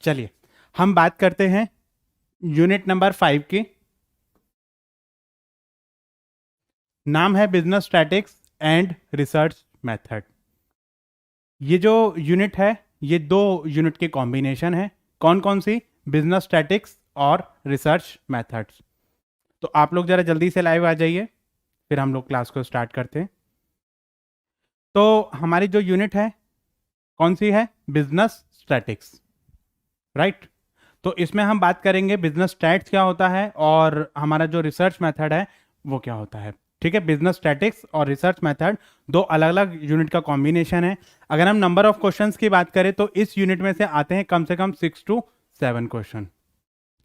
चलिए हम बात करते हैं यूनिट नंबर 5 की। नाम है business statics and research method. ये जो यूनिट है ये दो यूनिट के कॉम्बिनेशन है। कौन कौन सी? बिजनेस स्टैटिक्स और रिसर्च मेथड्स। तो आप लोग जरा जल्दी से लाइव आ जाइए, फिर हम लोग क्लास को स्टार्ट करते हैं। तो हमारी जो यूनिट है कौन सी है? Business statics, right. तो इसमें हम बात करेंगे बिजनेस स्टैट्स क्या होता है और हमारा जो रिसर्च मेथड है वो क्या होता है। ठीक है, बिजनेस स्टैटिक्स और रिसर्च मेथड दो अलग अलग यूनिट का कॉम्बिनेशन है। अगर हम नंबर ऑफ क्वेश्चंस की बात करें तो इस यूनिट में से आते हैं कम से कम 6 to 7 क्वेश्चन।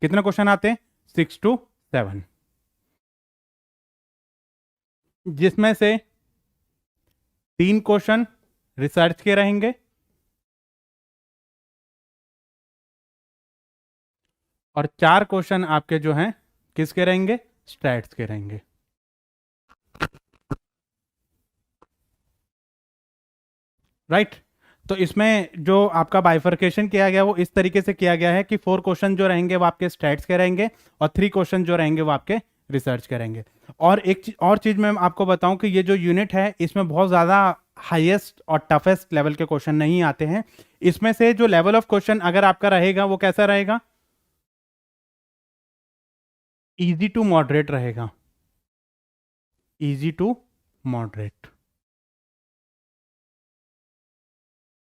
कितने क्वेश्चन आते हैं? 6 to 7, जिसमें से 3 क्वेश्चन रिसर्च के रहेंगे और 4 क्वेश्चन आपके जो हैं किसके रहेंगे? स्टैट्स के रहेंगे। राइट। तो इसमें जो आपका बाइफर्केशन किया गया वो इस तरीके से किया गया है कि 4 क्वेश्चन जो रहेंगे वो आपके स्टैट्स के रहेंगे और 3 क्वेश्चन जो रहेंगे वो आपके रिसर्च के रहेंगे। और और चीज मैं आपको बताऊं कि ये जो यूनिट है इसमें बहुत ज्यादा हाईएस्ट और टफेस्ट लेवल के क्वेश्चन नहीं आते हैं। इसमें से जो लेवल ऑफ क्वेश्चन अगर आपका रहेगा वो कैसा रहेगा? इजी टू मॉडरेट रहेगा। इजी टू मॉडरेट,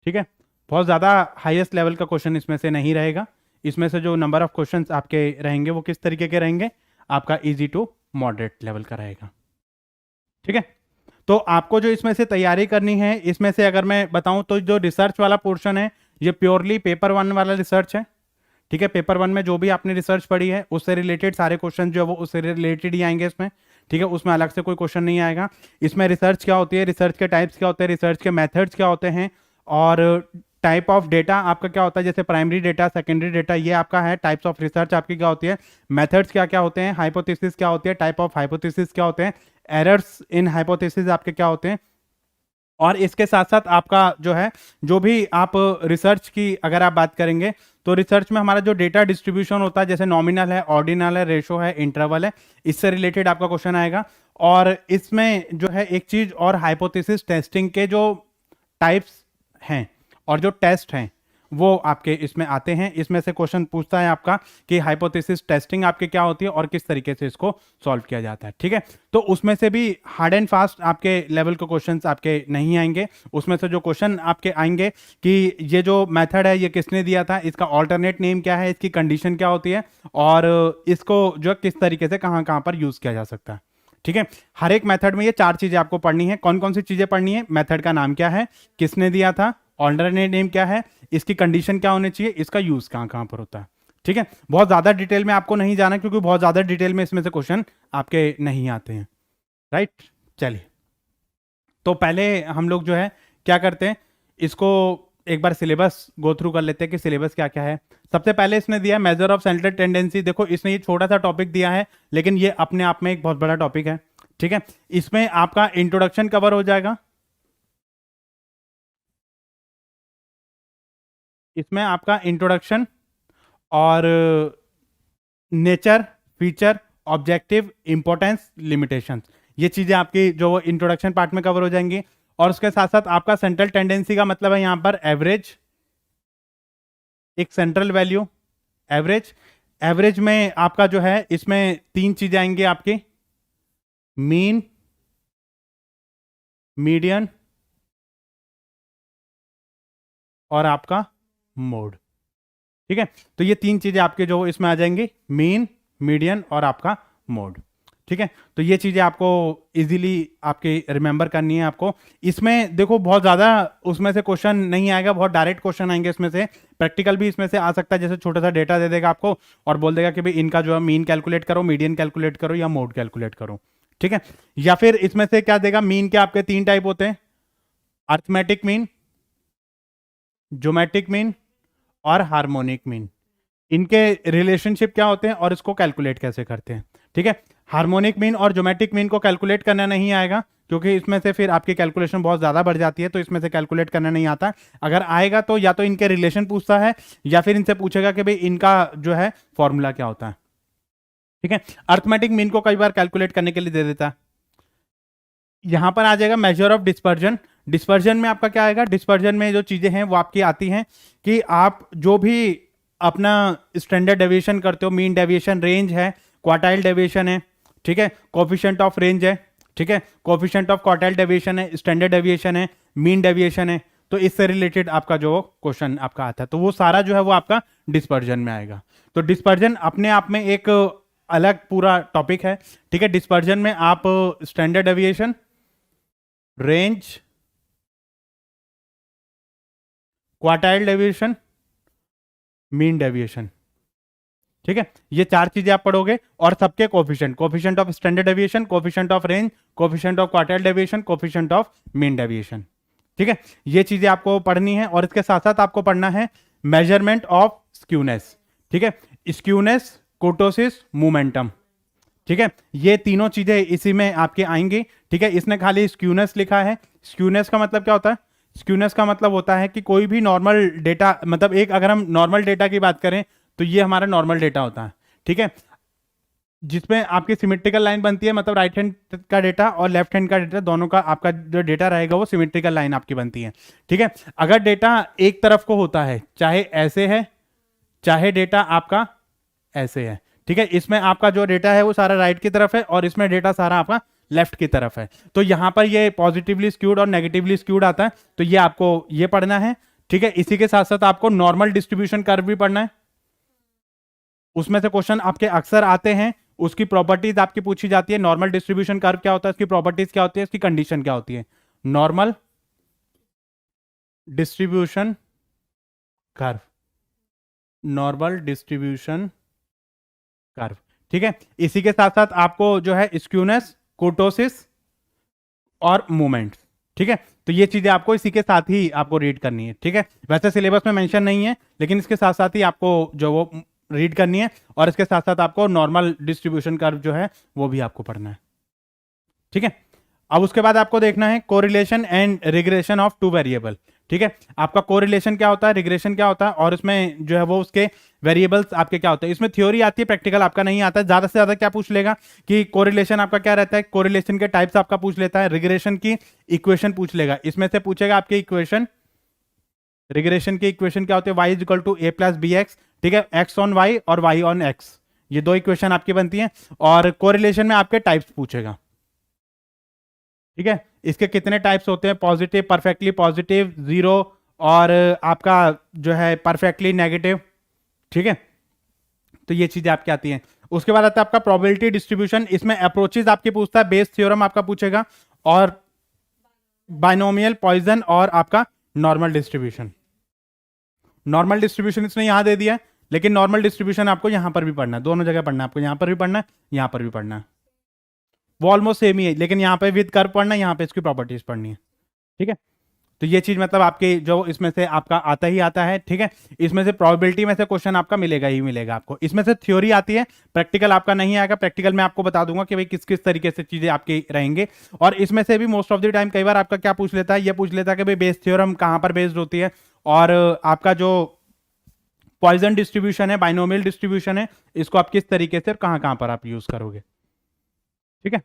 ठीक है। बहुत ज़्यादा हाईएस्ट लेवल का क्वेश्चन इसमें से नहीं रहेगा। इसमें से जो नंबर ऑफ क्वेश्चंस आपके रहेंगे वो किस तरीके के रहेंगे? आपका इजी टू मॉडरेट लेवल का रहेगा, ठीक है। तो आपको जो इसमें से तैयारी करनी है, इसमें से अगर मैं बताऊं तो जो रिसर्च वाला पोर्शन है ये प्योरली पेपर 1 वाला रिसर्च है, ठीक है। पेपर 1 में जो भी आपने रिसर्च पढ़ी है उससे रिलेटेड सारे क्वेश्चन जो है वो उससे रिलेटेड ही आएंगे इसमें, ठीक है। उसमें अलग से कोई क्वेश्चन नहीं आएगा। इसमें रिसर्च क्या होती है, रिसर्च के टाइप्स क्या होते हैं, रिसर्च के मेथड्स क्या होते हैं और टाइप ऑफ डेटा आपका क्या होता है, जैसे प्राइमरी डेटा, सेकेंडरी डेटा, ये आपका है। टाइप्स ऑफ रिसर्च आपकी क्या होती है, मेथड्स क्या क्या होते हैं, हाइपोथेसिस क्या होती है, टाइप ऑफ हाइपोथेसिस क्या होते हैं, एरर्स इन हाइपोथेसिस आपके क्या होते हैं। और इसके साथ साथ आपका जो है जो भी आप रिसर्च की अगर आप बात करेंगे तो रिसर्च में हमारा जो डेटा डिस्ट्रीब्यूशन होता है जैसे नॉमिनल है, ऑर्डिनल है, रेशो है, इंटरवल है, इससे रिलेटेड आपका क्वेश्चन आएगा। और इसमें जो है एक चीज और, हाइपोथेसिस टेस्टिंग के जो टाइप्स हैं और जो टेस्ट हैं वो आपके इसमें आते हैं। इसमें से क्वेश्चन पूछता है आपका कि हाइपोथेसिस टेस्टिंग आपके क्या होती है और किस तरीके से इसको सॉल्व किया जाता है, ठीक है। तो उसमें से भी हार्ड एंड फास्ट आपके लेवल के क्वेश्चंस आपके नहीं आएंगे। उसमें से जो क्वेश्चन आपके आएंगे कि ये जो मेथड है ये किसने दिया था, इसका ऑल्टरनेट नेम क्या है, इसकी कंडीशन क्या होती है और इसको जो किस तरीके से कहाँ कहाँ पर यूज किया जा सकता है, ठीक है। हर एक मेथड में ये 4 चीजें आपको पढ़नी है। कौन कौन सी चीजें पढ़नी है? मेथड का नाम क्या है, किसने दिया था, ऑल्टरनेट नेम क्या है, इसकी कंडीशन क्या होनी चाहिए, इसका यूज कहां कहां पर होता है, ठीक है। बहुत ज्यादा डिटेल में आपको नहीं जाना क्योंकि बहुत ज्यादा डिटेल में इसमें से क्वेश्चन आपके नहीं आते हैं, राइट। चलिए तो पहले हम लोग जो है क्या करते हैं, इसको एक बार सिलेबस गो थ्रू कर लेते हैं कि सिलेबस क्या क्या है। सबसे पहले इसने दिया मेजर ऑफ सेंट्रल टेंडेंसी। देखो इसने ये छोटा सा टॉपिक दिया है लेकिन ये अपने आप में एक बहुत बड़ा टॉपिक है, ठीक है। इसमें आपका इंट्रोडक्शन कवर हो जाएगा, इसमें आपका इंट्रोडक्शन और nature, feature, objective, importance, limitations, ये चीजें आपकी जो इंट्रोडक्शन पार्ट में कवर हो जाएंगी। और उसके साथ साथ आपका सेंट्रल टेंडेंसी का मतलब है यहां पर एवरेज, एक सेंट्रल वैल्यू एवरेज। एवरेज में आपका जो है इसमें 3 चीजें आएंगी आपकी, मीन, मीडियन और आपका मोड, ठीक है। तो ये 3 चीजें आपके जो इसमें आ जाएंगी, मीन, मीडियन और आपका मोड, ठीक है। तो ये चीजें आपको इजीली आपके रिमेंबर करनी है आपको। इसमें देखो बहुत ज्यादा उसमें से क्वेश्चन नहीं आएगा, बहुत डायरेक्ट क्वेश्चन आएंगे इसमें से। प्रैक्टिकल भी इसमें से आ सकता है, जैसे छोटा सा डेटा दे देगा आपको और बोल देगा कि भाई इनका जो है मीन कैलकुलेट करो, मीडियन कैलकुलेट करो या मोड कैलकुलेट करो, ठीक है। या फिर इसमें से क्या देगा, मीन के आपके 3 टाइप होते हैं, अर्थमेटिक मीन, ज्योमेट्रिक मीन और हार्मोनिक मीन। इनके रिलेशनशिप क्या होते हैं और इसको कैलकुलेट कैसे करते हैं, ठीक है। हार्मोनिक मीन और ज्योमेट्रिक मीन को कैलकुलेट करना नहीं आएगा, क्योंकि इसमें से फिर आपकी कैलकुलेशन बहुत ज़्यादा बढ़ जाती है, तो इसमें से कैलकुलेट करना नहीं आता। अगर आएगा तो या तो इनके रिलेशन पूछता है या फिर इनसे पूछेगा कि भाई इनका जो है फॉर्मूला क्या होता है। ठीक है, अर्थमेटिक मीन को कई बार कैलकुलेट करने के लिए दे देता है। यहां पर आ जाएगा मेजर ऑफ डिस्पर्जन। डिस्पर्जन में आपका क्या आएगा, डिस्पर्जन में जो चीजें हैं वो आपकी आती हैं कि आप जो भी अपना स्टैंडर्ड डेविएशन करते हो, मीन डेविएशन, रेंज है, क्वार्टाइल डेविएशन है, ठीक है, कोफिशिएंट ऑफ रेंज है, ठीक है, कोफिशिएंट ऑफ क्वार्टाइल डेविएशन है, स्टैंडर्ड डेविएशन है, मीन डेविएशन है, तो इससे रिलेटेड आपका जो क्वेश्चन आपका आता है, तो वो सारा जो है वो आपका डिस्पर्जन में आएगा। तो डिस्पर्जन अपने आप में एक अलग पूरा टॉपिक है। ठीक है, डिस्पर्जन में आप standard deviation, range, quartile deviation, mean deviation, ठीक है, ये चार चीजें आप पढ़ोगे और सबके coefficient, coefficient of standard deviation, coefficient of range, coefficient of quartile deviation, coefficient of mean deviation. ठीक है, ये चीजें आपको पढ़नी है और इसके साथ साथ आपको पढ़ना है मेजरमेंट ऑफ स्क्यूनेस। ठीक है, स्क्यूनेस, कोटोसिस, मोमेंटम। ठीक है, ये तीनों चीजें इसी में आपके आएंगी। ठीक है, इसने खाली स्क्यूनेस लिखा है। स्क्यूनेस का मतलब क्या होता है, स्क्यूनेस का मतलब होता है कि कोई भी नॉर्मल डेटा, मतलब एक अगर हम नॉर्मल डेटा की बात करें तो ये हमारा नॉर्मल डेटा होता है। ठीक है, जिसमें आपकी सिमेट्रिकल लाइन बनती है, मतलब राइट हैंड का डेटा और लेफ्ट हैंड का डेटा दोनों का आपका जो डेटा रहेगा वो सिमेट्रिकल लाइन आपकी बनती है। ठीक है, अगर डेटा एक तरफ को होता है, चाहे ऐसे है चाहे डेटा आपका ऐसे है, ठीक है, इसमें आपका जो डेटा है वो सारा राइट की तरफ है और इसमें डेटा सारा आपका लेफ्ट की तरफ है, तो यहां पर ये पॉजिटिवली स्क्यूड और नेगेटिवली स्क्यूड आता है, तो ये आपको ये पढ़ना है। ठीक है, इसी के साथ साथ आपको नॉर्मल डिस्ट्रीब्यूशन कर्व भी पढ़ना है, उसमें से क्वेश्चन आपके अक्सर आते हैं, उसकी प्रॉपर्टीज आपकी पूछी जाती है। नॉर्मल डिस्ट्रीब्यूशन कर्व क्या होता है, इसकी प्रॉपर्टीज क्या होती है, इसकी कंडीशन क्या होती है। Normal distribution curve, normal distribution curve. ठीक है, इसी के साथ साथ आपको जो है स्क्यूनेस, कोटोसिस और मूवमेंट। ठीक है, तो ये चीजें आपको इसी के साथ ही आपको रीड करनी है। ठीक है, वैसे सिलेबस में मेंशन नहीं है, लेकिन इसके साथ साथ ही आपको जो वो रीड करनी है और इसके साथ साथ आपको नॉर्मल डिस्ट्रीब्यूशन कर्व जो है वो भी आपको पढ़ना है। ठीक है, अब उसके बाद आपको देखना है correlation and regression of two variable. ठीक है, आपका कोरिलेशन क्या होता है, रिग्रेशन क्या होता है, और उसमें जो है वो उसके वेरिएबल्स आपके क्या होते हैं। इसमें थ्योरी आती है, प्रैक्टिकल आपका नहीं आता है। ज्यादा से ज्यादा क्या पूछ लेगा कि कोरिलेशन आपका क्या रहता है, कोरिलेशन के टाइप्स आपका पूछ लेता है, रिग्रेशन की इक्वेशन पूछ लेगा, इसमें से पूछेगा आपकी इक्वेशन, रिग्रेशन की इक्वेशन क्या होती है, y is equal to a plus b x. ठीक है, x ऑन y और y ऑन x, ये दो इक्वेशन आपकी बनती हैं, और कोरिलेशन में आपके टाइप्स पूछेगा। ठीक है, इसके कितने टाइप्स होते हैं, पॉजिटिव, परफेक्टली पॉजिटिव, जीरो, और आपका जो है परफेक्टली नेगेटिव। ठीक है, तो ये चीजें आपकी आती हैं। उसके बाद आता है आपका प्रोबेबिलिटी डिस्ट्रीब्यूशन, इसमें अप्रोचेज आपकी पूछता है, बेस थ्योरम आपका पूछेगा, और बाइनोमियल, पॉइजन, और आपका नॉर्मल डिस्ट्रीब्यूशन। नॉर्मल डिस्ट्रीब्यूशन इसने यहां दे दिया है, लेकिन नॉर्मल डिस्ट्रीब्यूशन आपको यहां पर भी पढ़ना है, दोनों जगह पढ़ना है आपको, यहां पर भी पढ़ना है, यहां पर भी पढ़ना है। वो ऑलमोस्ट सेम ही है, लेकिन यहाँ पे विद कर्व पढ़ना है, यहाँ पे इसकी प्रॉपर्टीज पढ़नी है। ठीक है, तो ये चीज मतलब आपके जो इसमें से आपका आता ही आता है। ठीक है, इसमें से प्रोबेबिलिटी में से क्वेश्चन आपका मिलेगा ही मिलेगा आपको। इसमें से थ्योरी आती है, प्रैक्टिकल आपका नहीं आएगा। प्रैक्टिकल में आपको बता दूंगा कि भाई किस किस तरीके से चीजें आपकी रहेंगे, और इसमें से भी मोस्ट ऑफ द टाइम कई बार आपका क्या पूछ लेता है, ये पूछ लेता है कि भाई बेस थ्योरम कहां पर बेस्ड होती है, और आपका जो पॉइजन डिस्ट्रीब्यूशन है, बाइनोमियल डिस्ट्रीब्यूशन है, इसको आप किस तरीके से कहां कहां पर आप यूज करोगे। ठीक है,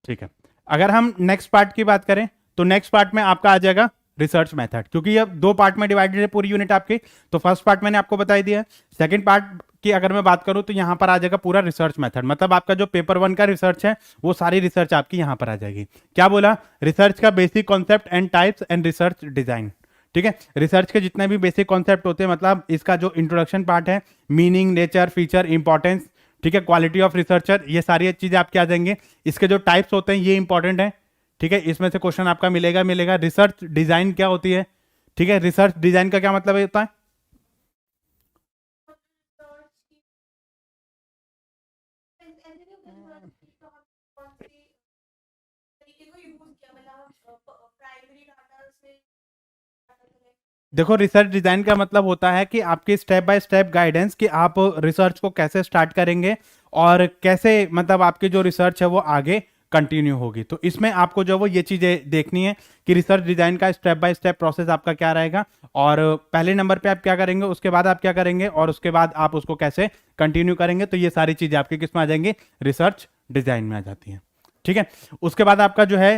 ठीक है, अगर हम नेक्स्ट पार्ट की बात करें तो नेक्स्ट पार्ट में आपका आ जाएगा रिसर्च मेथड, क्योंकि ये दो पार्ट में डिवाइडेड है पूरी यूनिट आपकी। तो फर्स्ट पार्ट मैंने आपको बता दिया है, सेकंड पार्ट की अगर मैं बात करूं तो यहां पर आ जाएगा पूरा रिसर्च मेथड, मतलब आपका जो पेपर 1 का रिसर्च है वो सारी रिसर्च आपकी यहां पर आ जाएगी। क्या बोला, रिसर्च का basic concept and types and research design. ठीक है, रिसर्च के जितने भी बेसिक कॉन्सेप्ट होते हैं, मतलब इसका जो इंट्रोडक्शन पार्ट है, मीनिंग, नेचर, फीचर, इंपॉर्टेंस, ठीक है, क्वालिटी ऑफ रिसर्चर, ये सारी चीजें आपके आ जाएंगे। इसके जो टाइप्स होते हैं ये इंपॉर्टेंट है। ठीक है, इसमें से क्वेश्चन आपका मिलेगा मिलेगा। रिसर्च डिजाइन क्या होती है, ठीक है, रिसर्च डिजाइन का क्या मतलब होता है, देखो, रिसर्च डिजाइन का मतलब होता है कि आपकी स्टेप बाय स्टेप गाइडेंस कि आप रिसर्च को कैसे स्टार्ट करेंगे और कैसे मतलब आपकी जो रिसर्च है वो आगे कंटिन्यू होगी। तो इसमें आपको जो वो ये चीजें देखनी है कि रिसर्च डिजाइन का स्टेप बाय स्टेप प्रोसेस आपका क्या रहेगा, और पहले नंबर पे आप क्या करेंगे, उसके बाद आप क्या करेंगे, और उसके बाद आप उसको कैसे कंटिन्यू करेंगे। तो ये सारी चीजें आपकी किस में आ जाएंगी, रिसर्च डिजाइन में आ जाती हैं। ठीक है। उसके बाद आपका जो है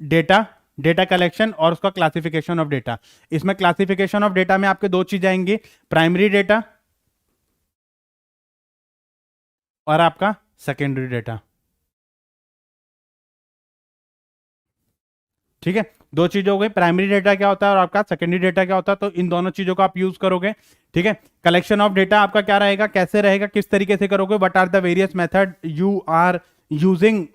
डेटा, डेटा कलेक्शन और उसका क्लासिफिकेशन ऑफ डेटा। इसमें क्लासिफिकेशन ऑफ डेटा में आपके दो चीजें आएंगी, प्राइमरी डेटा और आपका सेकेंडरी डेटा। ठीक है, दो चीजें हो गई, प्राइमरी डेटा क्या होता है और आपका सेकेंडरी डेटा क्या होता है। तो इन दोनों चीजों को आप यूज करोगे। ठीक है। कलेक्शन ऑफ डेटा आपका क्या रहेगा, कैसे रहेगा, किस तरीके से करोगे, what are the various method you are using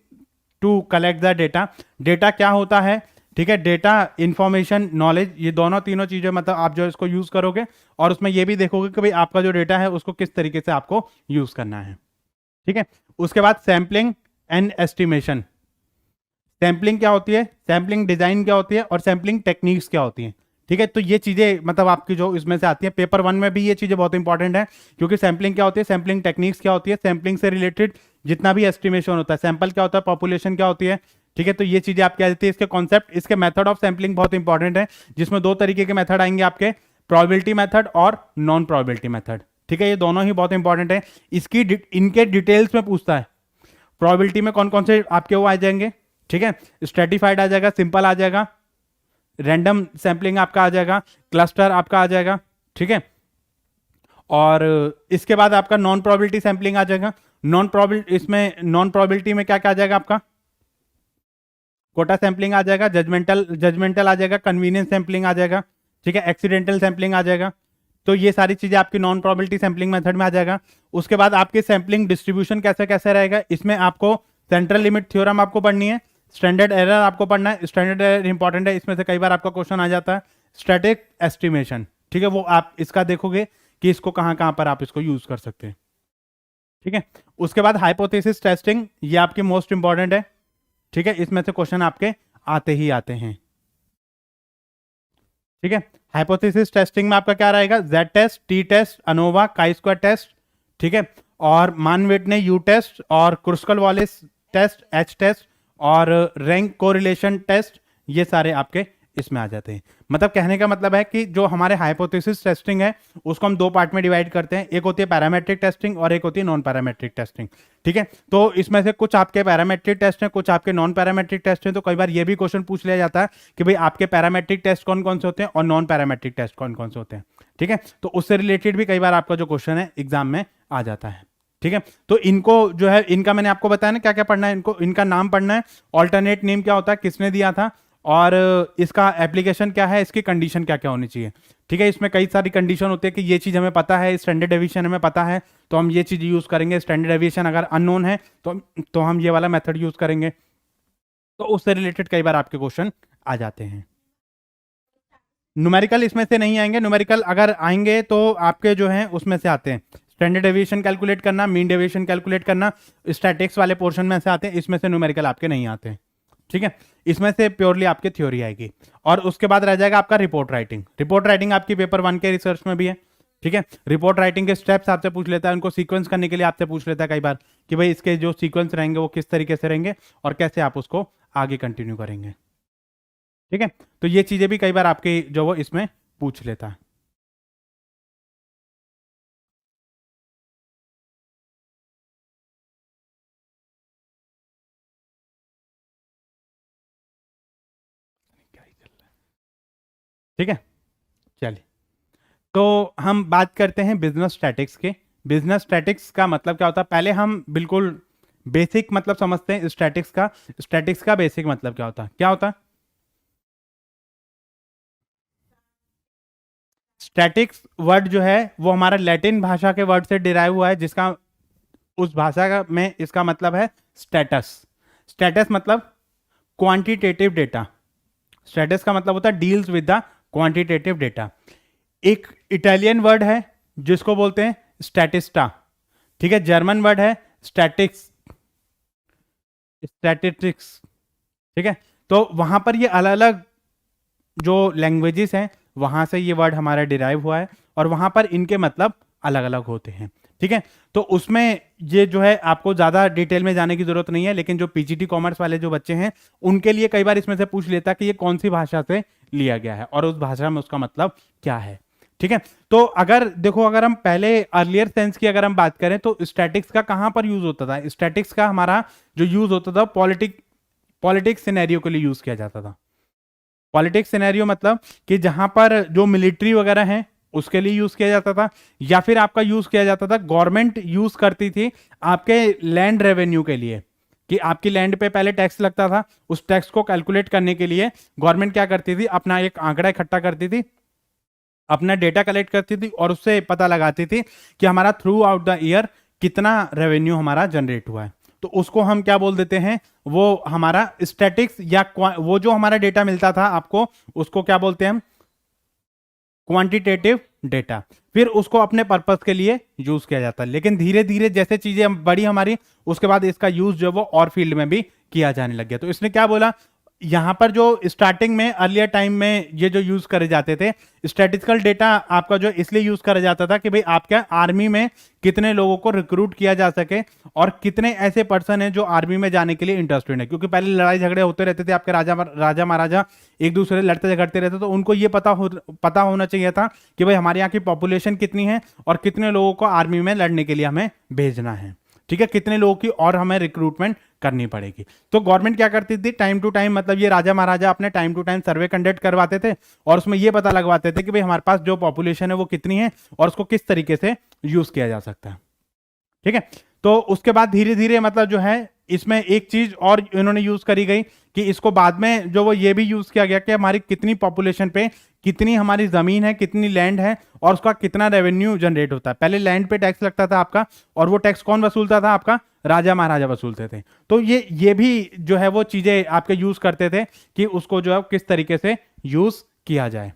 to collect the data. Data क्या होता है, ठीक है, डेटा, इंफॉर्मेशन, नॉलेज, ये दोनों तीनों चीजें मतलब आप जो इसको यूज करोगे, और उसमें ये भी देखोगे कि भाई आपका जो डेटा है उसको किस तरीके से आपको यूज करना है। ठीक है। उसके बाद सैम्पलिंग एंड एस्टिमेशन। सैम्पलिंग क्या होती है, सैम्पलिंग डिजाइन क्या होती है, और सैम्पलिंग टेक्निक्स क्या होती हैं। ठीक है। तो ये चीजें मतलब आपकी जो इसमें से आती है, पेपर 1 में भी ये चीजें बहुत इंपॉर्टेंट है, क्योंकि सैम्पलिंग क्या होती है, सैम्पलिंग टेक्निक्स क्या होती है, सैम्पलिंग से रिलेटेड जितना भी एस्टिमेशन होता है, सैंपल क्या होता है, पॉपुलेशन क्या होती है। ठीक है। तो ये चीजें आप क्या देती है, इसके कॉन्सेप्ट, इसके मेथड ऑफ सैम्पलिंग बहुत इंपॉर्टेंट है, जिसमें दो तरीके के मेथड आएंगे आपके, प्रोबेबिलिटी मेथड और नॉन प्रोबेबिलिटी मेथड। ठीक है। ये दोनों ही बहुत इंपॉर्टेंट है, इसकी इनके डिटेल्स में पूछता है। प्रोबेबिलिटी में कौन कौन से आपके वो आ जाएंगे, ठीक है, स्ट्रेटिफाइड आ जाएगा, सिंपल आ जाएगा, रैंडम सैंपलिंग आपका आ जाएगा, क्लस्टर आपका आ जाएगा। ठीक है। और इसके बाद आपका नॉन प्रोबेबिलिटी सैंपलिंग आ जाएगा। नॉन प्रोबेबिलिटी, इसमें नॉन प्रोबेबिलिटी में क्या क्या आ जाएगा आपका, कोटा सैंपलिंग आ जाएगा, जजमेंटल जजमेंटल आ जाएगा, कन्वीनियंस सैंपलिंग आ जाएगा। ठीक है। एक्सीडेंटल सैंपलिंग आ जाएगा। तो ये सारी चीजें आपकी नॉन प्रोबेबिलिटी सैंपलिंग मेथड में आ जाएगा। उसके बाद आपकी सैंपलिंग डिस्ट्रीब्यूशन कैसे कैसे रहेगा, इसमें आपको सेंट्रल लिमिट थ्योरम आपको पढ़नी है, स्टैंडर्ड एरर आपको पढ़ना है। स्टैंडर्ड एरर इंपॉर्टेंट है, इसमें से कई बार आपका क्वेश्चन आ जाता है। स्टैटिक एस्टिमेशन, ठीक है, वो आप इसका देखोगे कि इसको कहां कहां पर आप इसको यूज कर सकते हैं। ठीक है। उसके बाद हाइपोथेसिस टेस्टिंग, ये आपकी मोस्ट इंपॉर्टेंट है। ठीक है। इसमें से क्वेश्चन आपके आते ही आते हैं। ठीक है। हाइपोथेसिस टेस्टिंग में आपका क्या रहेगा, Z test, T test, ANOVA, chi square test. ठीक है। और मानवेटने यू टेस्ट, और Kruskal Wallis test, H test, और रैंक कोरिलेशन टेस्ट, ये सारे आपके इसमें आ जाते हैं। मतलब कहने का मतलब है कि जो हमारे हाइपोथेसिस टेस्टिंग है उसको हम दो पार्ट में डिवाइड करते हैं, एक होती है पैरामेट्रिक टेस्टिंग और एक होती है नॉन पैरामेट्रिक टेस्टिंग। ठीक है। तो इसमें से कुछ आपके पैरामेट्रिक टेस्ट हैं, कुछ आपके नॉन पैरामेट्रिक टेस्ट हैं। तो कई बार ये भी क्वेश्चन पूछ लिया जाता है कि भाई आपके पैरामेट्रिक टेस्ट कौन कौन से होते हैं और नॉन पैरामेट्रिक टेस्ट कौन कौन से होते हैं। ठीक है। तो उससे रिलेटेड भी कई बार आपका जो क्वेश्चन है एग्जाम में आ जाता है। ठीक है। तो इनको जो है, इनका मैंने आपको बताया ना क्या क्या पढ़ना है, इनको, इनका नाम पढ़ना है, ऑल्टरनेट नेम क्या होता है, किसने दिया था, और इसका एप्लीकेशन क्या है, इसकी कंडीशन क्या क्या होनी चाहिए। ठीक है। इसमें कई सारी कंडीशन होती है कि ये चीज हमें पता है, स्टैंडर्ड डेविएशन हमें पता है, तो हम ये चीज यूज करेंगे। स्टैंडर्ड डेविएशन अगर अननोन है तो हम ये वाला मेथड यूज करेंगे। तो उससे रिलेटेड कई बार आपके क्वेश्चन आ जाते हैं। न्यूमेरिकल इसमें से नहीं आएंगे, न्यूमेरिकल अगर आएंगे तो आपके जो हैं उसमें से आते हैं, स्टैंडर्ड डेविएशन कैलकुलेट करना, मीन डेविएशन कैलकुलेट करना, स्टैटिक्स वाले पोर्शन में से आते हैं, इसमें से न्यूमेरिकल आपके नहीं आते हैं। ठीक है। इसमें से प्योरली आपकी थ्योरी आएगी। और उसके बाद रह जाएगा आपका रिपोर्ट राइटिंग। रिपोर्ट राइटिंग आपकी पेपर 1 के रिसर्च में भी है। ठीक है। रिपोर्ट राइटिंग के स्टेप्स आपसे पूछ लेता है, उनको सीक्वेंस करने के लिए आपसे पूछ लेता है कई बार कि भाई इसके जो सीक्वेंस रहेंगे वो किस तरीके से रहेंगे और कैसे आप उसको आगे कंटिन्यू करेंगे। ठीक है। तो ये चीजें भी कई बार आपके जो वो इसमें पूछ लेता है। ठीक है। चलिए, तो हम बात करते हैं बिजनेस स्टैटिक्स के। बिजनेस स्टैटिक्स का मतलब क्या होता है, पहले हम बिल्कुल बेसिक मतलब समझते हैं स्टैटिक्स का। स्टैटिक्स का बेसिक मतलब क्या होता है, क्या होता है स्टैटिक्स वर्ड जो है वो हमारा लैटिन भाषा के वर्ड से डिराइव हुआ है, जिसका उस भाषा का में इसका मतलब है स्टेटस। स्टेटस मतलब क्वांटिटेटिव डेटा। स्टेटस का मतलब होता है deals with the quantitative data. एक इटालियन वर्ड है जिसको बोलते हैं स्टैटिस्टा। ठीक है। जर्मन वर्ड है स्टैटिक्स, स्टैटिस्टिक्स। ठीक है। तो वहां पर ये अलग अलग जो लैंग्वेजेस हैं वहां से ये वर्ड हमारा डिराइव हुआ है और वहां पर इनके मतलब अलग अलग होते हैं। ठीक है, तो उसमें ये जो है आपको ज्यादा डिटेल में जाने की जरूरत नहीं है, लेकिन जो पीजीटी कॉमर्स वाले जो बच्चे हैं उनके लिए कई बार इसमें से पूछ लेता कि ये कौन सी भाषा से लिया गया है और उस भाषा में उसका मतलब क्या है। ठीक है, तो अगर देखो, अगर हम पहले अर्लियर सेंस की अगर हम बात करें तो स्टैटिक्स का कहां पर यूज होता था? स्टैटिक्स का हमारा जो यूज होता था पॉलिटिक्स सिनेरियो के लिए यूज किया जाता था। पॉलिटिक्स सिनेरियो मतलब कि जहां पर जो मिलिट्री वगैरह है उसके लिए यूज किया जाता था, या फिर आपका यूज किया जाता था, गवर्नमेंट यूज करती थी आपके लैंड रेवेन्यू के लिए, कि आपकी लैंड पे पहले टैक्स लगता था, उस टैक्स को कैलकुलेट करने के लिए गवर्नमेंट क्या करती थी, अपना एक आंकड़ा इकट्ठा करती थी, अपना डेटा कलेक्ट करती थी और उससे पता लगाती थी कि हमारा थ्रू आउट द ईयर कितना रेवेन्यू हमारा जनरेट हुआ है। तो उसको हम क्या बोल देते हैं, वो हमारा स्टैटिक्स या वो जो हमारा डेटा मिलता था आपको, उसको क्या बोलते हैं हम, क्वांटिटेटिव डेटा। फिर उसको अपने पर्पस के लिए यूज किया जाता है, लेकिन धीरे धीरे जैसे चीजें बड़ी हमारी, उसके बाद इसका यूज जो वो और फील्ड में भी किया जाने लग गया। तो इसने क्या बोला, यहां पर जो स्टार्टिंग में अर्लियर टाइम में ये जो यूज करे जाते थे स्टैटिस्टिकल डेटा, आपका जो इसलिए यूज करा जाता था कि भाई आपके आर्मी में कितने लोगों को रिक्रूट किया जा सके और कितने ऐसे पर्सन हैं जो आर्मी में जाने के लिए इंटरेस्टेड है। क्योंकि पहले लड़ाई झगड़े होते रहते थे, आपके राजा महाराजा एक दूसरे लड़ते झगड़ते रहते, तो उनको ये पता होना चाहिए था कि भाई हमारे यहाँ की पॉपुलेशन कितनी है और कितने लोगों को आर्मी में लड़ने के लिए हमें भेजना है। ठीक है, कितने लोगों की और हमें रिक्रूटमेंट करनी पड़ेगी। तो गवर्नमेंट क्या करती थी, टाइम टू टाइम, मतलब ये राजा महाराजा अपने time to time survey conduct करवाते थे और उसमें ये पता लगवाते थे कि भाई हमारे पास जो पॉपुलेशन है वो कितनी है और उसको किस तरीके से यूज किया जा सकता है। ठीक है, तो उसके बाद धीरे धीरे मतलब जो है इसमें एक चीज और इन्होंने यूज करी गई कि इसको बाद में जो वो ये भी यूज किया गया कि हमारी कितनी पॉपुलेशन पे कितनी हमारी जमीन है, कितनी लैंड है और उसका कितना रेवेन्यू जनरेट होता है। पहले लैंड पे टैक्स लगता था आपका, और वो टैक्स कौन वसूलता था, आपका राजा महाराजा वसूलते थे। तो ये भी जो है वो चीजें आपके यूज करते थे कि उसको जो है किस तरीके से यूज किया जाए।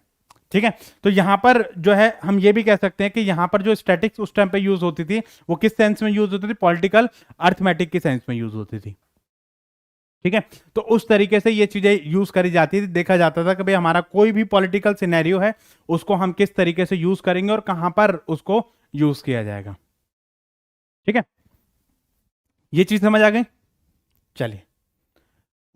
ठीक है, तो यहां पर जो है हम ये भी कह सकते हैं कि यहां पर जो स्टैटिक्स उस टाइम पे यूज होती थी वो किस सेंस में यूज होती थी, पॉलिटिकल अर्थमेटिक के सेंस में यूज होती थी। ठीक है, तो उस तरीके से ये चीजें यूज करी जाती थी। देखा जाता था कि भाई हमारा कोई भी पॉलिटिकल सिनेरियो है उसको हम किस तरीके से यूज करेंगे और कहां पर उसको यूज किया जाएगा। ठीक है, ये चीज समझ आ गई। चलिए,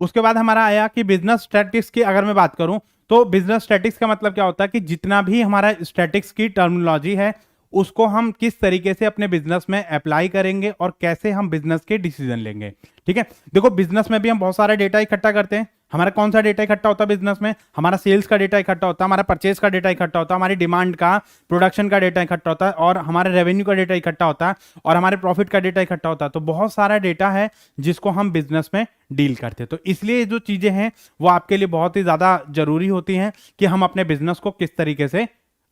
उसके बाद हमारा आया कि बिजनेस स्टैटिक्स की अगर मैं बात करूं तो बिजनेस स्टैटिक्स का मतलब क्या होता है कि जितना भी हमारा स्टैटिक्स की टर्मिनोलॉजी है उसको हम किस तरीके से अपने बिजनेस में अप्लाई करेंगे और कैसे हम बिजनेस के डिसीजन लेंगे। ठीक है, देखो बिजनेस में भी हम बहुत सारा डेटा इकट्ठा करते हैं। हमारा कौन सा डेटा इकट्ठा होता है बिजनेस में, हमारा सेल्स का डेटा इकट्ठा होता है, हमारा परचेज का डेटा इकट्ठा होता है, हमारी डिमांड का, प्रोडक्शन का डेटा इकट्ठा होता है और हमारे रेवेन्यू का डेटा इकट्ठा होता है और हमारे प्रॉफिट का डेटा इकट्ठा होता है। तो बहुत सारा डेटा है जिसको हम बिजनेस में डील करते हैं। तो इसलिए जो चीजें हैं वो आपके लिए बहुत ही ज्यादा जरूरी होती हैं कि हम अपने बिजनेस को किस तरीके से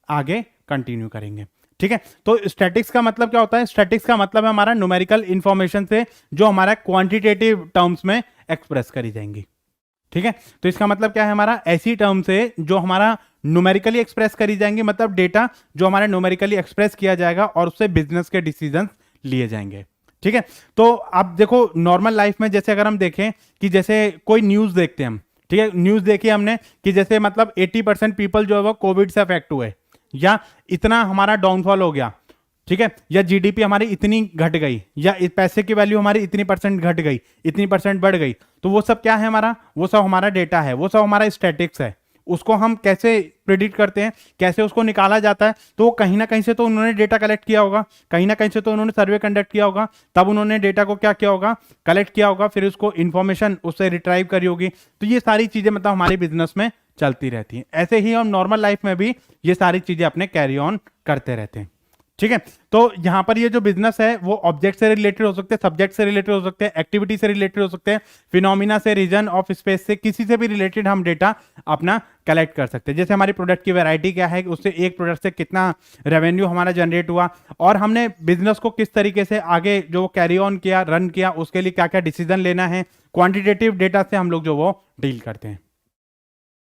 आगे कंटिन्यू करेंगे। ठीक है, तो स्टैटिक्स का मतलब क्या होता है, स्टैटिक्स का मतलब है हमारा न्यूमेरिकल इंफॉर्मेशन से जो हमारा क्वांटिटेटिव टर्म्स में एक्सप्रेस करी जाएंगी। ठीक है, तो इसका मतलब क्या है, हमारा ऐसी टर्म से जो हमारा न्यूमेरिकली एक्सप्रेस करी जाएंगी, मतलब डेटा जो हमारा न्यूमेरिकली एक्सप्रेस किया जाएगा और उससे बिजनेस के डिसीजन लिए जाएंगे। ठीक है, तो आप देखो नॉर्मल लाइफ में जैसे अगर हम देखें कि जैसे कोई न्यूज देखते हैं हम, ठीक है, न्यूज देखी हमने कि जैसे मतलब 80% पीपल जो है वो कोविड से अफेक्ट हुए, या इतना हमारा डाउनफॉल हो गया, ठीक है, या जीडीपी हमारी इतनी घट गई, या पैसे की वैल्यू हमारी इतनी परसेंट घट गई, इतनी परसेंट बढ़ गई, तो वो सब क्या है हमारा, वो सब हमारा डेटा है, वो सब हमारा स्टैटिक्स है। उसको हम कैसे प्रिडिक्ट करते हैं, कैसे उसको निकाला जाता है, तो वो कहीं ना कहीं से तो उन्होंने डेटा कलेक्ट किया होगा, कहीं ना कहीं से तो उन्होंने सर्वे कंडक्ट किया होगा, तब उन्होंने डेटा को क्या किया होगा, कलेक्ट किया होगा, फिर उसको इंफॉर्मेशन उससे रिट्राइव करी होगी। तो ये सारी चीजें मतलब हमारे बिजनेस में चलती रहती हैं। ऐसे ही हम नॉर्मल लाइफ में भी ये सारी चीजें अपने कैरी ऑन करते रहते हैं। ठीक है, तो यहां पर ये जो बिजनेस है वो ऑब्जेक्ट से रिलेटेड हो सकते हैं, सब्जेक्ट से रिलेटेड हो सकते हैं, एक्टिविटी से रिलेटेड हो सकते हैं, फिनोमिना से, रीजन ऑफ स्पेस से, किसी से भी रिलेटेड हम डेटा अपना कलेक्ट कर सकते हैं। जैसे हमारी प्रोडक्ट की वैरायटी क्या है, उससे एक प्रोडक्ट से कितना रेवेन्यू हमारा जनरेट हुआ और हमने बिजनेस को किस तरीके से आगे जो कैरी ऑन किया, रन किया, उसके लिए क्या क्या डिसीजन लेना है, क्वांटिटेटिव डेटा से हम लोग जो वो डील करते हैं।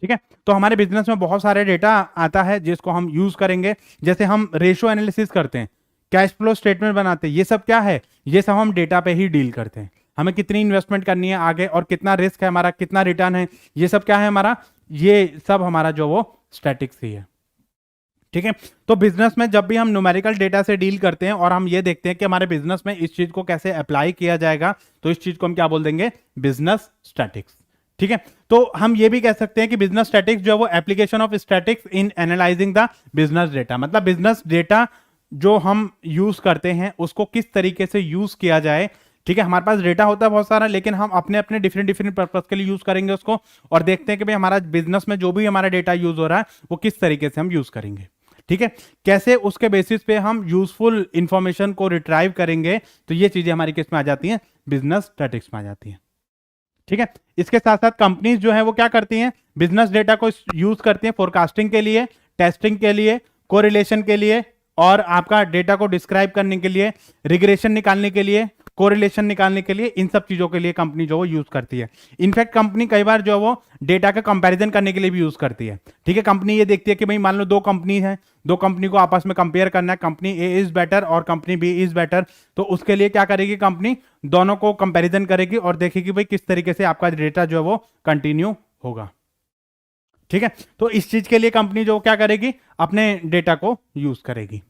ठीक है, तो हमारे बिजनेस में बहुत सारे डेटा आता है जिसको हम यूज करेंगे। जैसे हम रेशियो एनालिसिस करते हैं, कैश फ्लो स्टेटमेंट बनाते हैं, ये सब क्या है, ये सब हम डेटा पे ही डील करते हैं। हमें कितनी इन्वेस्टमेंट करनी है आगे और कितना रिस्क है हमारा, कितना रिटर्न है, ये सब क्या है हमारा, ये सब हमारा जो वो स्टैटिक्स ही है। ठीक है। तो बिजनेस में जब भी हम न्यूमेरिकल डेटा से डील करते हैं और हम ये देखते हैं कि हमारे बिजनेस में इस चीज को कैसे अप्लाई किया जाएगा, तो इस चीज को हम क्या बोल देंगे, बिजनेस स्टैटिक्स। ठीक है। तो हम ये भी कह सकते हैं कि बिजनेस स्टैटिक्स जो है वो application of statics in analysing the business data, मतलब बिजनेस डेटा जो हम यूज करते हैं उसको किस तरीके से यूज किया जाए। ठीक है। हमारे पास डेटा होता है बहुत सारा, लेकिन हम अपने अपने डिफरेंट डिफरेंट पर्पज के लिए यूज करेंगे उसको, और देखते हैं कि भाई हमारा बिजनेस में जो भी हमारा डेटा यूज हो रहा है वो किस तरीके से हम यूज करेंगे। ठीक है। कैसे उसके बेसिस पे हम यूजफुल इंफॉर्मेशन को रिट्राइव करेंगे, तो ये चीजें हमारी किस में आ जाती हैं, बिजनेस स्टैटिक्स में आ जाती हैं। ठीक है। इसके साथ साथ कंपनीज जो है वो क्या करती हैं, बिजनेस डेटा को यूज करती हैं फोरकास्टिंग के लिए, टेस्टिंग के लिए, कोरिलेशन के लिए, और आपका डेटा को डिस्क्राइब करने के लिए, रिग्रेशन निकालने के लिए, कोरिलेशन निकालने के लिए, इन सब चीजों के लिए कंपनी जो वो यूज करती है। इनफैक्ट कंपनी कई बार जो वो डेटा का कंपैरिजन करने के लिए भी यूज करती है। ठीक है। कंपनी ये देखती है कि भाई मान लो दो कंपनी है, दो कंपनी को आपस में कंपेयर करना है, कंपनी ए इज बेटर और कंपनी बी इज बेटर, तो उसके लिए क्या करेगी कंपनी, दोनों को कंपैरिजन करेगी और देखेगी भाई किस तरीके से आपका डेटा जो है वो कंटिन्यू होगा। ठीक है। तो इस चीज के लिए कंपनी जो क्या करेगी, अपने डेटा को यूज करेगी।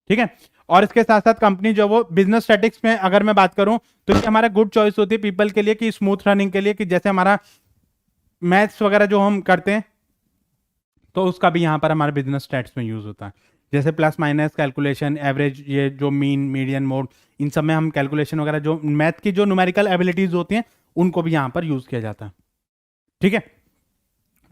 ठीक है। और इसके साथ साथ कंपनी जो वो बिजनेस स्टैटिक्स में अगर मैं बात करूं तो ये हमारा गुड चॉइस होती है पीपल के लिए कि स्मूथ रनिंग के लिए, कि जैसे हमारा मैथ्स वगैरह जो हम करते हैं तो उसका भी यहां पर हमारे बिजनेस स्टैट्स में यूज होता है। जैसे प्लस माइनस कैलकुलेशन, एवरेज, ये जो मीन मीडियन मोड, इन सब में हम कैलकुलेशन वगैरह जो मैथ की जो न्यूमेरिकल एबिलिटीज होती हैं उनको भी यहां पर यूज किया जाता है। ठीक है।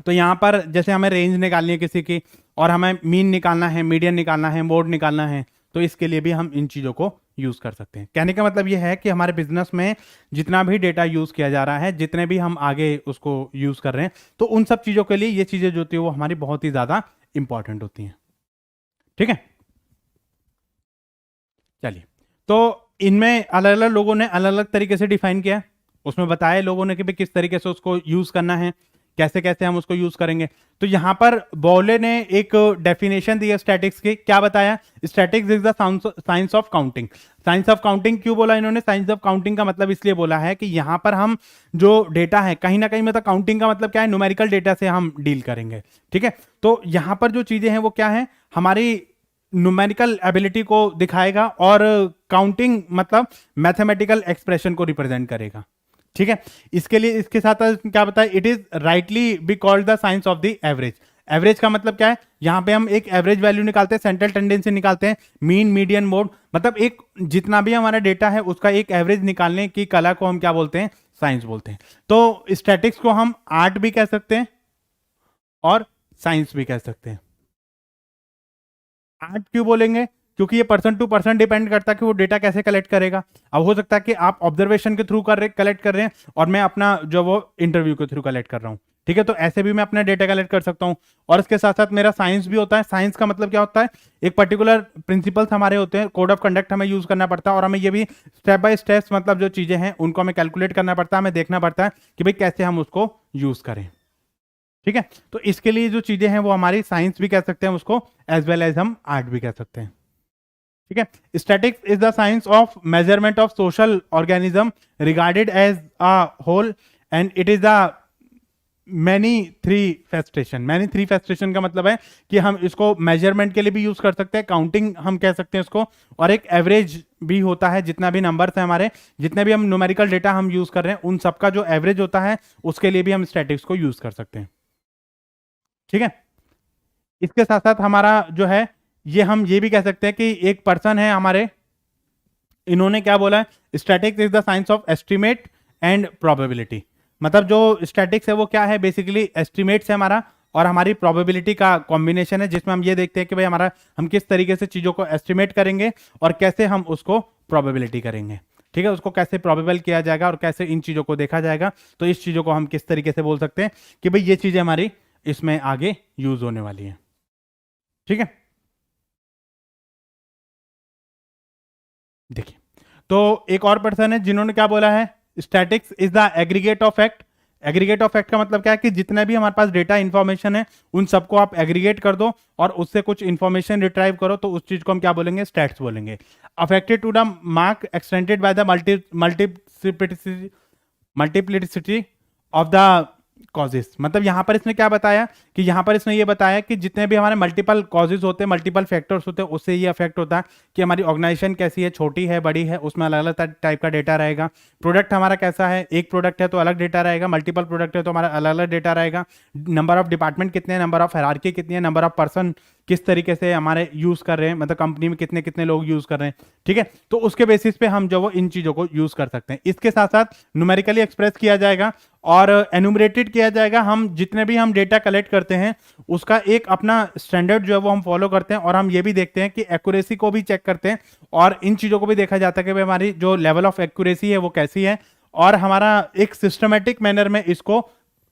तो यहां पर जैसे हमें रेंज निकालनी है किसी की, और हमें मीन निकालना है, मीडियन निकालना है, मोड निकालना है, तो इसके लिए भी हम इन चीजों को यूज कर सकते हैं। कहने का मतलब यह है कि हमारे बिजनेस में जितना भी डेटा यूज किया जा रहा है, जितने भी हम आगे उसको यूज कर रहे हैं, तो उन सब चीजों के लिए ये चीजें जो होती है वो हमारी बहुत ही ज्यादा इंपॉर्टेंट होती हैं। ठीक है। चलिए, तो इनमें अलग अलग लोगों ने अलग अलग तरीके से डिफाइन किया है, उसमें बताया लोगों ने कि भाई किस तरीके से उसको यूज करना है, कैसे कैसे हम उसको यूज करेंगे। तो यहां पर बॉले ने एक डेफिनेशन दी है स्टैटिक्स की, क्या बताया, statics is the science of counting. Science of counting क्यों बोला इन्होंने, साइंस ऑफ काउंटिंग का मतलब इसलिए बोला है कि यहां पर हम जो डेटा है कहीं ना कहीं, मतलब काउंटिंग का मतलब क्या है, न्यूमेरिकल डेटा से हम डील करेंगे। ठीक है। तो यहां पर जो चीजें हैं वो क्या है, हमारी न्यूमेरिकल एबिलिटी को दिखाएगा, और काउंटिंग मतलब मैथमेटिकल एक्सप्रेशन को रिप्रेजेंट करेगा। ठीक है। इसके लिए इसके साथ क्या बताया, it is rightly be called the science of the average. Average का मतलब क्या है, यहां पे हम एक एवरेज वैल्यू निकालते हैं, सेंट्रल टेंडेंसी निकालते हैं, मीन मीडियन मोड, मतलब एक जितना भी हमारा डेटा है उसका एक एवरेज निकालने की कला को हम क्या बोलते हैं, साइंस बोलते हैं। तो स्टैटिक्स को हम आर्ट भी कह सकते हैं और साइंस भी कह सकते हैं। आर्ट क्यों बोलेंगे, क्योंकि ये पर्सन टू पर्सन डिपेंड करता है कि वो डेटा कैसे कलेक्ट करेगा। अब हो सकता है कि आप ऑब्जर्वेशन के थ्रू कलेक्ट कर रहे हैं और मैं अपना जो वो इंटरव्यू के थ्रू कलेक्ट कर रहा हूं। ठीक है। तो ऐसे भी मैं अपना डेटा कलेक्ट कर सकता हूं। और इसके साथ साथ मेरा साइंस भी होता है। साइंस का मतलब क्या होता है, एक पर्टिकुलर प्रिंसिपल्स हमारे होते हैं, कोड ऑफ कंडक्ट हमें यूज करना पड़ता है, और हमें ये भी स्टेप बाय स्टेप मतलब जो चीजें हैं उनको हमें कैलकुलेट करना पड़ता है, हमें देखना पड़ता है कि भाई कैसे हम उसको यूज करें। ठीक है। तो इसके लिए जो चीजें हैं वो हमारी साइंस भी कह सकते हैं उसको, एज वेल एज हम आर्ट भी कह सकते हैं। ठीक है। Statistics is the science of measurement of social organism regarded as a whole, and it is the manifestation. Manifestation का मतलब है कि हम इसको मेजरमेंट के लिए भी यूज कर सकते हैं, काउंटिंग हम कह सकते हैं इसको, और एक एवरेज भी होता है, जितना भी नंबर्स है हमारे, जितने भी हम न्यूमेरिकल डेटा हम यूज कर रहे हैं उन सबका जो एवरेज होता है उसके लिए भी हम स्टैटिक्स को यूज कर सकते हैं। ठीक है। इसके साथ साथ हमारा जो है ये हम ये भी कह सकते हैं कि एक पर्सन है हमारे, इन्होंने क्या बोला है, statistics is the science of estimate and probability. मतलब जो स्टैटिक्स है वो क्या है, बेसिकली एस्टिमेट्स है हमारा और हमारी प्रोबेबिलिटी का कॉम्बिनेशन है, जिसमें हम ये देखते हैं कि भाई हमारा हम किस तरीके से चीजों को एस्टिमेट करेंगे और कैसे हम उसको प्रोबेबिलिटी करेंगे। ठीक है। उसको कैसे प्रोबेबल किया जाएगा और कैसे इन चीजों को देखा जाएगा, तो इस चीजों को हम किस तरीके से बोल सकते हैं कि भाई ये चीजें हमारी इसमें आगे यूज होने वाली है। ठीक है। देखिए, तो एक और पर्सन है जिन्होंने क्या बोला है, statistics is the aggregate of fact. Aggregate of fact का मतलब क्या है कि जितने भी हमारे पास डेटा इंफॉर्मेशन है उन सबको आप एग्रीगेट कर दो और उससे कुछ इंफॉर्मेशन रिट्राइव करो, तो उस चीज को हम क्या बोलेंगे, स्टैट्स बोलेंगे। Affected to the mark extended by the multiplicity of the causes, मतलब यहाँ पर इसने क्या बताया कि यहाँ पर इसने ये बताया कि जितने भी हमारे मल्टीपल कॉजेज होते हैं, मल्टीपल फैक्टर्स होते हैं, उससे ये अफेक्ट होता है कि हमारी ऑर्गेनाइजेशन कैसी है, छोटी है, बड़ी है, उसमें अलग अलग टाइप का डेटा रहेगा। प्रोडक्ट हमारा कैसा है, एक प्रोडक्ट है तो अलग डेटा रहेगा, मल्टीपल प्रोडक्ट है तो हमारा अलग अलग डेटा रहेगा। नंबर ऑफ डिपार्टमेंट कितने हैं, नंबर ऑफ हायरार्की कितनी है, नंबर ऑफ पर्सन किस तरीके से हमारे यूज कर रहे हैं, मतलब कंपनी में कितने कितने लोग यूज कर रहे हैं, ठीक है। तो उसके बेसिस पे हम जो वो इन चीजों को यूज कर सकते हैं। इसके साथ साथ न्यूमेरिकली एक्सप्रेस किया जाएगा और एनुमरेटेड किया जाएगा। हम जितने भी हम डेटा कलेक्ट करते हैं उसका एक अपना स्टैंडर्ड जो है वो हम फॉलो करते हैं, और हम ये भी देखते हैं कि एक्यूरेसी को भी चेक करते हैं, और इन चीजों को भी देखा जाता है कि भाई हमारी जो लेवल ऑफ एक्यूरेसी है वो कैसी है, और हमारा एक सिस्टमेटिक मैनर में इसको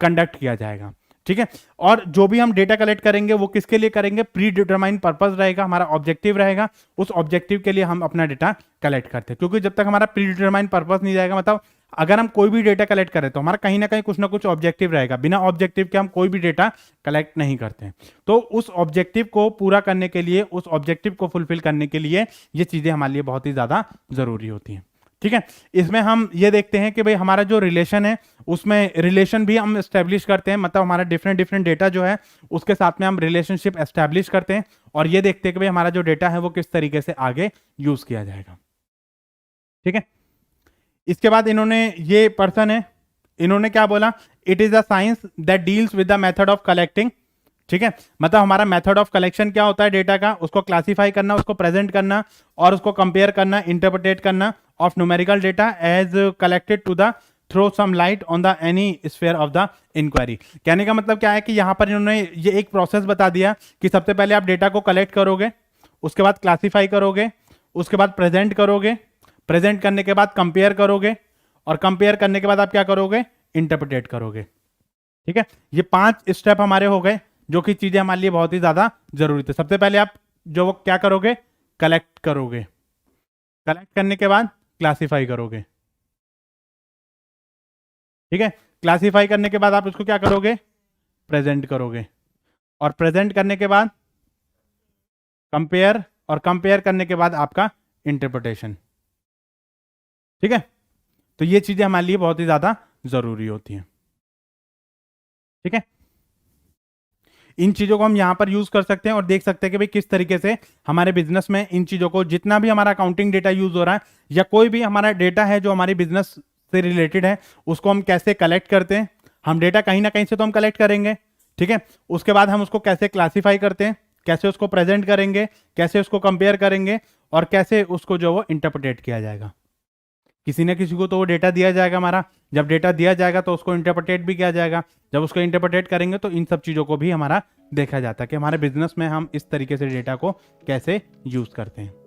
कंडक्ट किया जाएगा, ठीक है। और जो भी हम डेटा कलेक्ट करेंगे वो किसके लिए करेंगे, प्री डिटरमाइन पर्पस रहेगा, हमारा ऑब्जेक्टिव रहेगा, उस ऑब्जेक्टिव के लिए हम अपना डेटा कलेक्ट करते हैं। क्योंकि जब तक हमारा प्री डिटरमाइन पर्पस नहीं जाएगा, मतलब अगर हम कोई भी डेटा कलेक्ट करें तो हमारा कहीं ना कुछ ऑब्जेक्टिव रहेगा, बिना ऑब्जेक्टिव के हम कोई भी डेटा कलेक्ट नहीं करते हैं। तो उस ऑब्जेक्टिव को पूरा करने के लिए, उस ऑब्जेक्टिव को फुलफिल करने के लिए ये चीजें हमारे लिए बहुत ही ज्यादा जरूरी होती हैं, ठीक है। इसमें हम ये देखते हैं कि भाई हमारा जो रिलेशन है उसमें रिलेशन भी हम एस्टेब्लिश करते हैं, मतलब हमारा डिफरेंट डिफरेंट डेटा जो है उसके साथ में हम रिलेशनशिप एस्टेब्लिश करते हैं, और ये देखते हैं कि भाई हमारा जो डेटा है वो किस तरीके से आगे यूज किया जाएगा, ठीक है। इसके बाद इन्होंने, ये पर्सन है, इन्होंने क्या बोला, it is a science that deals with the method of collecting, ठीक है। मतलब हमारा मेथड ऑफ कलेक्शन क्या होता है डेटा का, उसको क्लासिफाई करना, उसको प्रेजेंट करना, और उसको कंपेयर करना, इंटरप्रेट करना of numerical data as collected to the throw some light on the any sphere of the inquiry. कहने का मतलब क्या है कि यहां पर इन्होंने ये एक प्रोसेस बता दिया कि सबसे पहले आप डेटा को कलेक्ट करोगे, उसके बाद क्लासिफाई करोगे, उसके बाद प्रेजेंट करोगे, प्रेजेंट करने के बाद कंपेयर करोगे, और कंपेयर करने के बाद आप क्या करोगे, इंटरप्रेट करोगे, ठीक है। ये 5 स्टेप हमारे हो गए, जो कि चीजें हमारे लिए बहुत ही ज्यादा जरूरी थी। सबसे पहले आप जो वो क्या करोगे, कलेक्ट करोगे, कलेक्ट करने के बाद क्लासिफाई करोगे, ठीक है। क्लासिफाई करने के बाद आप उसको क्या करोगे, प्रेजेंट करोगे, और प्रेजेंट करने के बाद कंपेयर, और कंपेयर करने के बाद आपका इंटरप्रिटेशन, ठीक है। तो ये चीजें हमारे लिए बहुत ही ज्यादा जरूरी होती हैं, ठीक है। इन चीजों को हम यहां पर यूज कर सकते हैं और देख सकते हैं कि भाई किस तरीके से हमारे बिजनेस में इन चीजों को, जितना भी हमारा अकाउंटिंग डेटा यूज हो रहा है या कोई भी हमारा डेटा है जो हमारी बिजनेस से रिलेटेड है, उसको हम कैसे कलेक्ट करते हैं। हम डेटा कहीं ना कहीं से तो हम कलेक्ट करेंगे, ठीक है। उसके बाद हम उसको कैसे क्लासिफाई करते हैं, कैसे उसको प्रेजेंट करेंगे, कैसे उसको कंपेयर करेंगे, और कैसे उसको जो वो इंटरप्रेट किया जाएगा। किसी न किसी को तो वो डेटा दिया जाएगा हमारा, जब डेटा दिया जाएगा तो उसको इंटरप्रेट भी किया जाएगा, जब उसको इंटरप्रेट करेंगे तो इन सब चीज़ों को भी हमारा देखा जाता है कि हमारे बिजनेस में हम इस तरीके से डेटा को कैसे यूज़ करते हैं।